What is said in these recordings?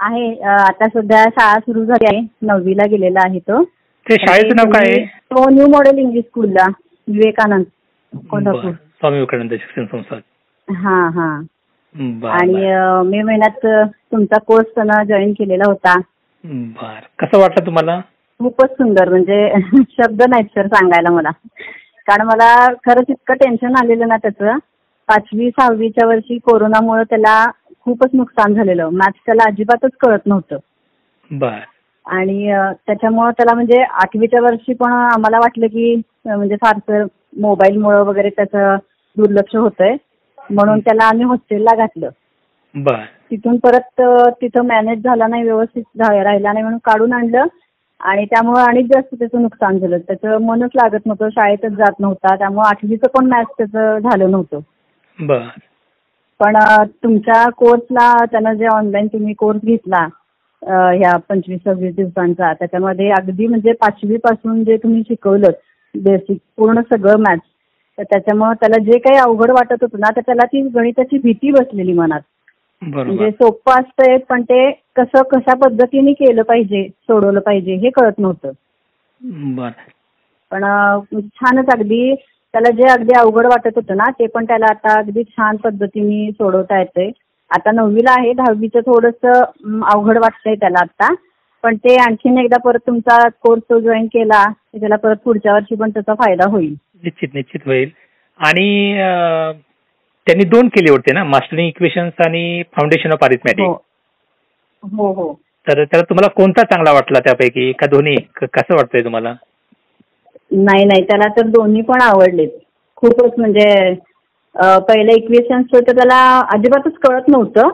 आहे आता सध्या शाळा सुरू झाली आहे. 9वीला गेलेला आहे तो. ते शाळेचं नाव काय आहे? तो न्यू मॉडेल इंग्लिश स्कूलला विवेकानंद कोल्हापूर. स्वामी विवेकानंद शिक्षण संस्था. हा हा. आणि मे महिन्यात तुमचा कोर्स त्यानं जॉईन केलेला होता. बर, कसं वाटलं तुम्हाला? खूपच सुंदर, म्हणजे शब्द नाहीत सर सांगायला मला. कारण मला खरंच इतकं टेन्शन आलेलं ना त्याचं. 5वी 6वीच्या वर्षी कोरोनामुळे त्याला खूपच नुकसान झालेलं. मॅथ्स त्याला अजिबातच कळत नव्हतं. बर. आणि त्याच्यामुळं त्याला म्हणजे 8वीच्या वर्षी पण आम्हाला वाटलं की म्हणजे फारसं मोबाईलमुळं वगैरे त्याचं दुर्लक्ष होतंय, म्हणून त्याला आम्ही हॉस्टेलला घातलं. बर. तिथून परत तिथं मॅनेज झाला नाही, व्यवस्थित राहिला नाही म्हणून काढून आणलं. आणि त्यामुळे आणि जास्त त्याचं नुकसान झालं. त्याचं मनच लागत नव्हतं, शाळेतच जात नव्हता. त्यामुळे 8वीचं पण मॅथ्स त्याचं झालं नव्हतं. बर. पण तुमच्या कोर्सला त्यानं जे ऑनलाईन तुम्ही कोर्स घेतला ह्या 25-26 दिवसांचा, त्याच्यामध्ये अगदी म्हणजे 5वी पासून जे तुम्ही शिकवलं बेसिक पूर्ण सगळं मॅथ्स, तर त्याच्यामुळे त्याला जे काही अवघड वाटत होतं ना, तर त्याला ती गणिताची भीती बसलेली मनात. म्हणजे सोपं असतंय पण ते कशा पद्धतीने केलं पाहिजे, सोडवलं पाहिजे हे कळत नव्हतं. पण छानच अगदी त्याला जे अगदी अवघड वाटत होतं ना, ते पण त्याला आता अगदी छान पद्धतीने सोडवता येतंय. आता 9वीला आहे. 10वीचं थोडंसं अवघड वाटतंय त्याला आता. पण ते आणखीन एकदा परत तुमचा कोर्स तो जॉईन केला की त्याला परत पुढच्या वर्षी पण त्याचा फायदा होईल. निश्चित होईल. आणि त्यांनी 2 केले होते ना, मास्टरिंग इक्वेशन्स आणि फाउंडेशन ऑफ अरिथमॅटिक. हो हो. तर त्याला तुम्हाला कोणता चांगला वाटला त्यापैकी, का दोन्ही? कसं वाटतंय तुम्हाला? नाही, त्याला तर दोन्ही पण आवडलेत खूपच. म्हणजे पहिलं इक्वेशन्स तर त्याला अजिबातच कळत नव्हतं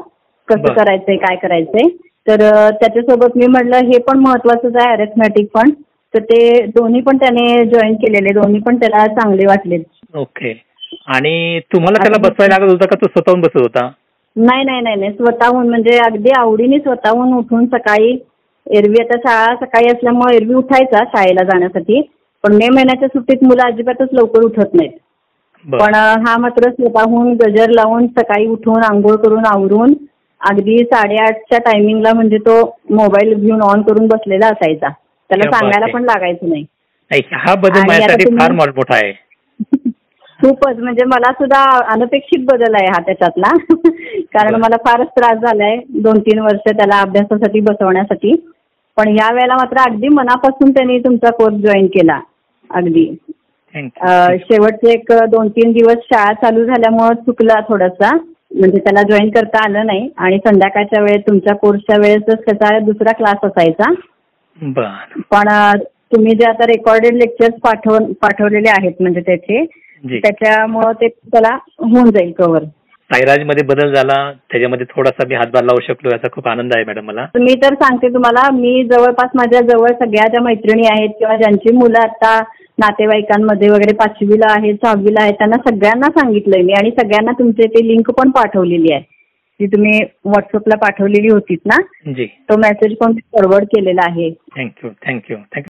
कसं करायचंय, काय करायचंय. तर त्याच्यासोबत मी म्हटलं हे पण महत्वाचंच आहे अरिथमॅटिक पण. तर ते दोन्ही पण त्याने जॉईन केलेले, दोन्ही पण त्याला चांगले वाटले. ओके. आणि तुम्हाला त्याला बसवायला लागत होता का तो स्वतःहून बसत होता? नाही, स्वतःहून, म्हणजे अगदी आवडीने स्वतःहून उठून सकाळी. एरवी आता शाळा सकाळी असल्यामुळे एरवी उठायचा शाळेला जाण्यासाठी. पण मे महिन्याच्या सुट्टीत मुलं अजिबातच लवकर उठत नाहीत. पण हा मात्र स्वतःहून गजर लावून सकाळी उठून आंघोळ करून आवरून अगदी 8:30च्या टायमिंगला म्हणजे तो मोबाईल घेऊन ऑन करून बसलेला असायचा. त्याला सांगायला पण लागायचं नाही. हा बदल माझ्यासाठी फार मोठा आहे. खूपच, म्हणजे मला सुद्धा अनपेक्षित बदल आहे हा त्याच्यातला. कारण मला फारच त्रास झालाय 2-3 वर्ष त्याला अभ्यासासाठी बसवण्यासाठी. पण या वेळेला मात्र अगदी मनापासून त्यांनी तुमचा कोर्स जॉईन केला. अगदी शेवटचे 2-3 दिवस शाळा चालू झाल्यामुळे चुकला थोडासा, म्हणजे त्याला जॉईन करता आलं नाही. आणि संध्याकाळच्या वेळेस तुमच्या कोर्सच्या वेळेसच त्याचा दुसरा क्लास असायचा. पण तुम्ही जे आता रेकॉर्डेड लेक्चर्स पाठवलेले आहेत म्हणजे त्याच्यामुळं ते त्याला होऊन जाईल कव्हर. साईराजमध्ये बदल झाला, त्याच्यामध्ये थोडासा मी हातभार लावू शकलो, याचा खूप आनंद आहे मॅडम मला. मी तर सांगते तुम्हाला, मी जवळपास माझ्या जवळ सगळ्या ज्या मैत्रिणी आहेत किंवा ज्यांची मुलं आता नातेवाईकांमध्ये वगैरे 5वीला आहेत 6वीला आहेत, त्यांना सगळ्यांना सांगितलंय मी. आणि सगळ्यांना तुमची ती लिंक पण पाठवलेली आहे, जी तुम्ही व्हॉट्सअपला पाठवलेली होतीत ना, तो मेसेज पण फॉरवर्ड केलेला आहे. थँक्यू.